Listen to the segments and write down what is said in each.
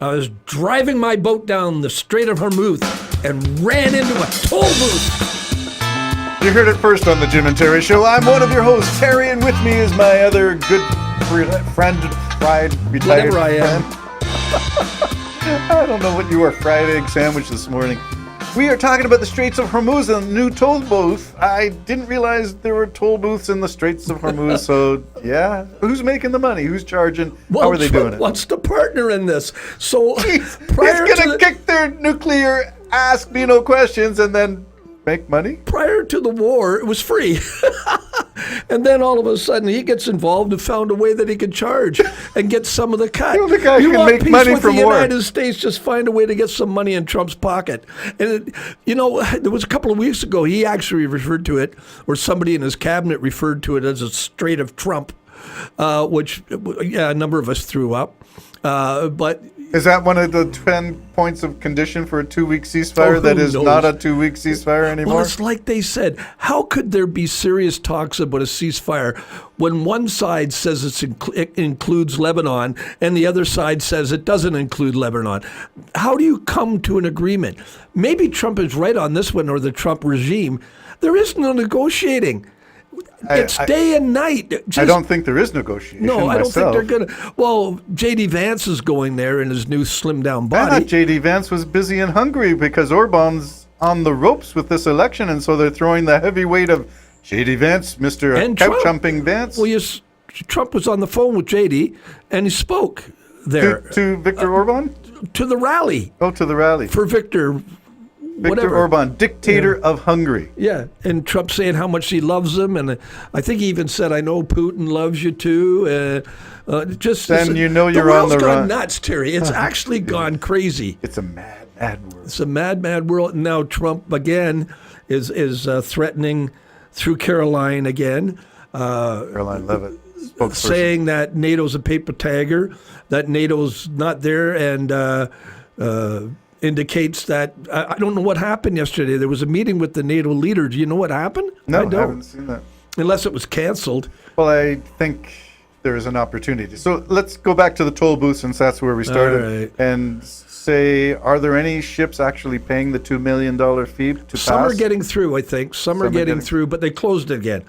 I was driving my boat down the Strait of Hormuz and ran into a toll booth. You heard it first on the Jim and Terry Show. I'm one of your hosts, Terry, and with me is my other good friend, retired Whatever I am. I don't know what you are, fried egg sandwich this morning. We are talking about the Straits of Hormuz and the new toll booth. I didn't realize there were toll booths in the Straits of Hormuz, so yeah. Who's making the money? Who's charging? Well, how are they Trump doing it? wants to partner in this. So He's prior going to kick their nuclear, ask me no questions, and then make money? Prior to the war, it was free. And then all of a sudden, he gets involved and found a way that he could charge and get some of the cut. The guy you can want make peace money with from the war. United States, just find a way to get some money in Trump's pocket. And, there was a couple of weeks ago, he actually referred to it, or somebody in his cabinet referred to it as a Strait of Trump, which a number of us threw up. But is that one of the 10 points of condition for a 2-week ceasefire that is knows? not a 2-week ceasefire anymore? Well, it's like they said, how could there be serious talks about a ceasefire when one side says it includes Lebanon and the other side says it doesn't include Lebanon? How do you come to an agreement? Maybe Trump is right on this one, or the Trump regime. There is no negotiating. It's day and night. I don't think there is negotiation. No, I don't myself. think they're going to. Well, J.D. Vance is going there in his new slimmed down I body. thought J.D. Vance was busy in Hungary because Orban's on the ropes with this election, and so they're throwing the heavy weight of J.D. Vance, Mr. And Couch-Humping Vance. Well, yes, Trump was on the phone with J.D., and he spoke there. To Viktor Orban? To the rally. Oh, to the rally. For Viktor Viktor Orban, dictator of Hungary. Yeah, and Trump saying how much he loves him, and I think he even said, "I know Putin loves you too." Then you know you're on the world's run. gone nuts, Terry. It's actually gone crazy. It's a mad, mad world. It's a mad, mad world. And now Trump again is threatening through Caroline again. Caroline Leavitt, spokesperson. Saying that NATO's a paper tagger, that NATO's not there, and indicates that I don't know what happened yesterday. There was a meeting with the NATO leader. Do you know what happened? No, I don't. I haven't seen that. Unless it was canceled. Well, I think there is an opportunity. So let's go back to the toll booth, since that's where we started, right. and say, are there any ships actually paying the $2 million fee to pass? Some are getting through, I think. Some are getting through, but they closed it again.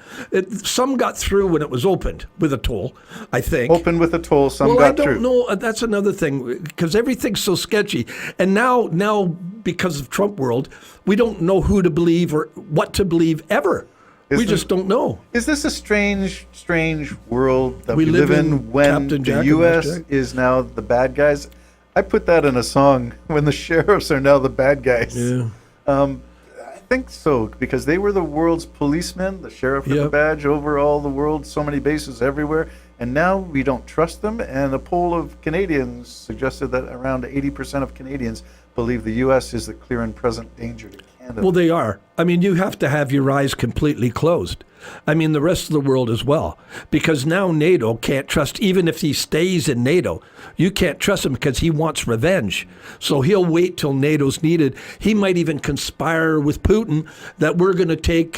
Some got through when it was opened with a toll, I think. Open with a toll, some Well, got I don't through. know. That's another thing, because everything's so sketchy. And now, because of Trump world, we don't know who to believe or what to believe ever. We just don't know. Is this a strange, strange world that We we live live in, in when Captain the Jack and U.S. Jack? is now the bad guys? I put that in a song, when the sheriffs are now the bad guys. Yeah. I think so, because they were the world's policemen, the sheriff with the Yep. badge over all the world, so many bases everywhere, and now we don't trust them. And a poll of Canadians suggested that around 80% of Canadians believe the U.S. is the clear and present danger to Canada. Well, they are. I mean, you have to have your eyes completely closed. I mean, the rest of the world as well. Because now NATO can't trust, even if he stays in NATO, you can't trust him because he wants revenge. So he'll wait till NATO's needed. He might even conspire with Putin that we're going to take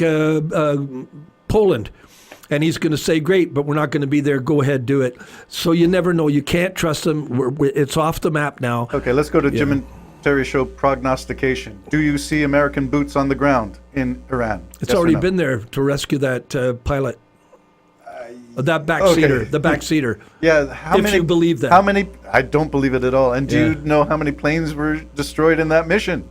Poland. And he's going to say, great, but we're not going to be there. Go ahead, do it. So you never know. You can't trust him. It's off the map now. Okay, let's go to Jim and Terry Show prognostication. Do you see American boots on the ground in Iran? It's Yes or already no? been there to rescue that pilot. That backseater. Okay. The backseater. Yeah, how If many? you believe that. How many? I don't believe it at all. And do Yeah. you know how many planes were destroyed in that mission?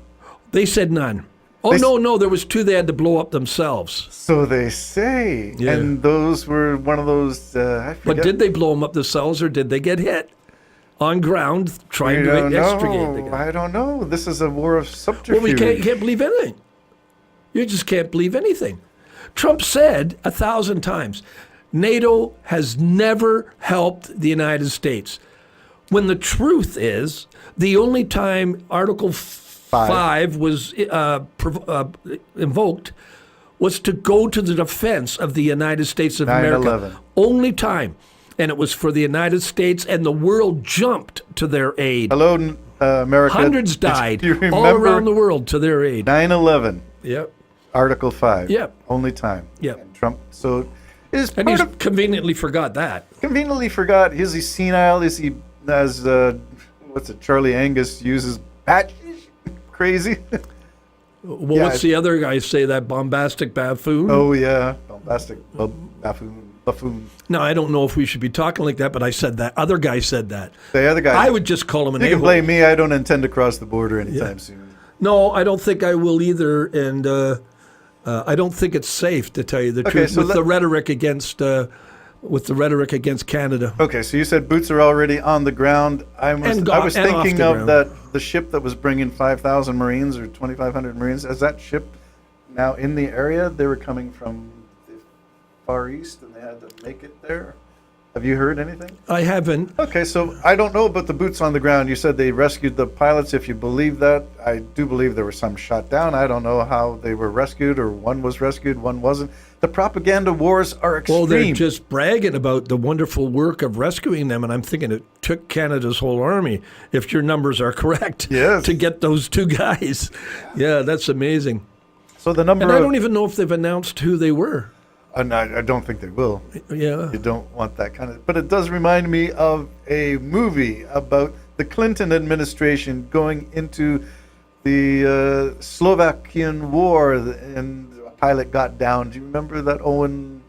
They said none. Oh, no, there was 2 they had to blow up themselves. So they say. Yeah. And those were one of those. I forget. But did they blow them up themselves, or did they get hit on ground trying I to don't extricate the know. guy? I don't know. This is a war of subterfuge. Well, you can't believe anything. You just can't believe anything. Trump said 1,000 times, NATO has never helped the United States. When the truth is, the only time Article 5 was invoked was to go to the defense of the United States of America. 9/11. Only time. And it was for the United States, and the world jumped to their aid. Hello, America. Hundreds died Do you remember all around the world to their aid. 9/11, Yep. Article 5. Yep. Only time. Yep. And Trump. So is And part he's of conveniently forgot that. conveniently forgot. Is he senile? Is he as what's it? Charlie Angus uses bat crazy. Well, Yeah, what's the other guy say? That bombastic buffoon? Oh yeah, bombastic buffoon. No, I don't know if we should be talking like that, but I said that. Other guy said that. The other guy. I would just call him an You can a-hole. blame me. I don't intend to cross the border anytime soon. No, I don't think I will either, and I don't think it's safe, to tell you the truth, so with the rhetoric against Canada. Okay, so you said boots are already on the ground. I was And off thinking the of ground. the ship that was bringing 5,000 Marines or 2,500 Marines. Is that ship now in the area? They were coming from the Far East and they had to make it there. Have you heard anything? I haven't. Okay, so I don't know about the boots on the ground. You said they rescued the pilots. If you believe that, I do believe there was some shot down. I don't know how they were rescued, or one was rescued, one wasn't. The propaganda wars are extreme. Well, they're just bragging about the wonderful work of rescuing them, and I'm thinking it took Canada's whole army, if your numbers are correct, Yes. to get those two guys. Yeah, that's amazing. So the number And I of... don't even know if they've announced who they were. I don't think they will. Yeah. You don't want that kind of... But it does remind me of a movie about the Clinton administration going into the Slovakian War, and a pilot got down. Do you remember that Owen...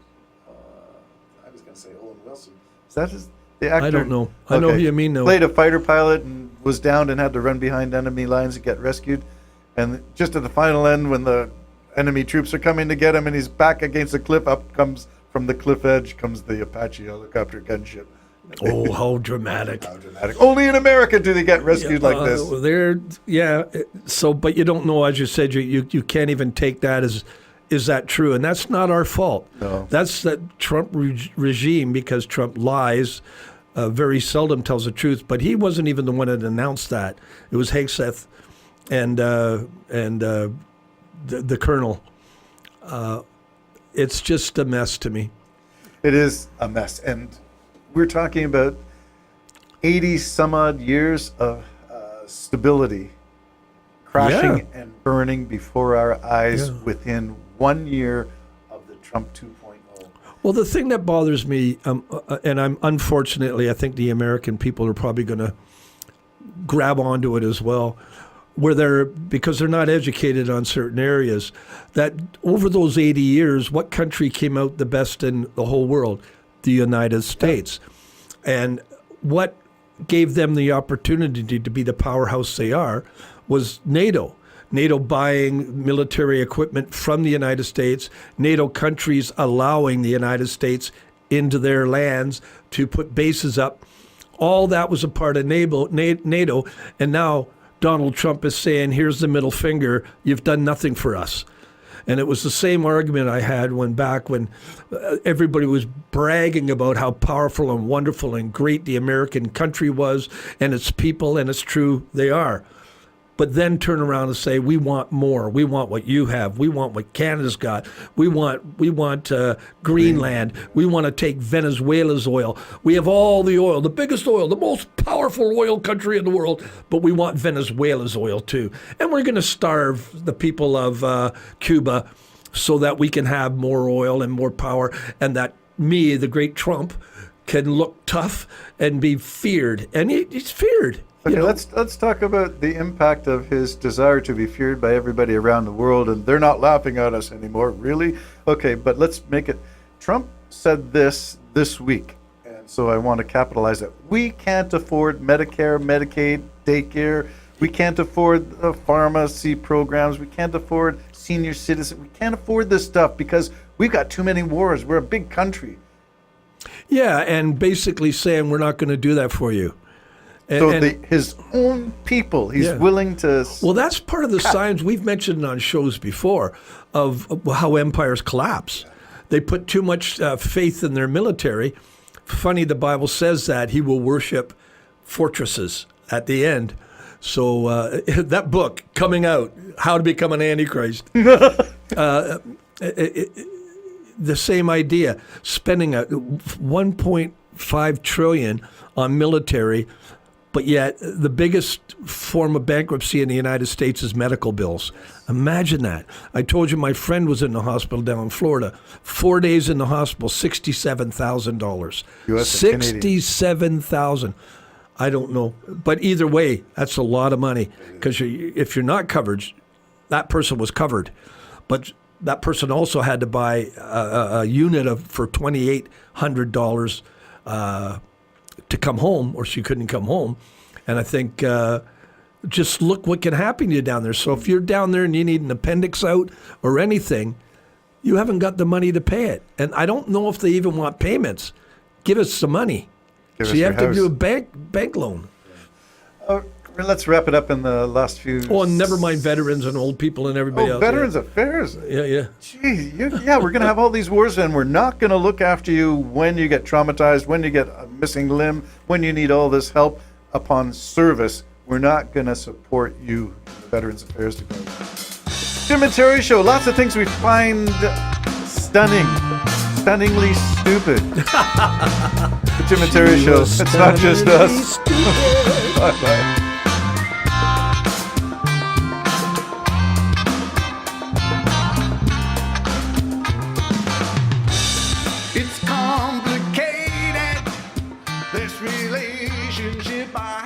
I was going to say Owen Wilson. Is that the actor? I don't know. I know who you mean, though. Played a fighter pilot and was downed and had to run behind enemy lines to get rescued. And just at the final end, when the enemy troops are coming to get him and he's back against the cliff, up comes, from the cliff edge comes the Apache helicopter gunship. Oh, how dramatic. How dramatic. Only in America do they get rescued like this. So, but you don't know, as you said, you can't even take that as, is that true? And that's not our fault. No. That's the Trump regime, because Trump lies, very seldom tells the truth, but he wasn't even the one that announced that. It was Hegseth and the colonel. It's just a mess to me. It is a mess. And we're talking about 80 some odd years of stability crashing and burning before our eyes within 1 year of the Trump 2.0. Well, the thing that bothers me, and unfortunately, I think the American people are probably going to grab onto it as well, because they're not educated on certain areas, that over those 80 years, what country came out the best in the whole world? The United States. And what gave them the opportunity to be the powerhouse they are was NATO. NATO buying military equipment from the United States, NATO countries allowing the United States into their lands to put bases up. All that was a part of NATO, and now Donald Trump is saying, here's the middle finger, you've done nothing for us. And it was the same argument I had when everybody was bragging about how powerful and wonderful and great the American country was and its people, and it's true, they are. But then turn around and say, we want more. We want what you have. We want what Canada's got. We want Greenland. We want to take Venezuela's oil. We have all the oil, the biggest oil, the most powerful oil country in the world, but we want Venezuela's oil too. And we're going to starve the people of Cuba so that we can have more oil and more power, and that the great Trump, can look tough and be feared. And he's feared. Okay, let's talk about the impact of his desire to be feared by everybody around the world, and they're not laughing at us anymore, really? Okay, but let's make it... Trump said this week, and so I want to capitalize it. We can't afford Medicare, Medicaid, daycare. We can't afford the pharmacy programs. We can't afford senior citizens. We can't afford this stuff because we've got too many wars. We're a big country. Yeah, and basically saying we're not going to do that for you. His own people, he's willing to... Well, that's part of the signs we've mentioned on shows before of how empires collapse. They put too much faith in their military. Funny, the Bible says that he will worship fortresses at the end. So that book coming out, How to Become an Antichrist, the same idea, spending $1.5 trillion on military. But yet, the biggest form of bankruptcy in the United States is medical bills. Imagine that. I told you my friend was in the hospital down in Florida. 4 days in the hospital, $67,000. US and Canadian. $67,000. I don't know. But either way, that's a lot of money because if you're not covered, that person was covered. But that person also had to buy a unit for $2,800 to come home, or she couldn't come home. And I think just look what can happen to you down there. So if you're down there and you need an appendix out or anything, you haven't got the money to pay it. And I don't know if they even want payments. Give us some money. Give so us you your have to house. do a bank loan. Let's wrap it up in the last few. Oh, and never mind veterans and old people and everybody else. Veterans Affairs. Yeah. Gee, yeah, we're going to have all these wars, and we're not going to look after you when you get traumatized, when you get a missing limb, when you need all this help upon service. We're not going to support you, Veterans Affairs Department. Jim and Terry Show. Lots of things we find stunning, stunningly stupid. The Jim and Terry Show. It's not just us. Bye-bye. It's complicated, this relationship I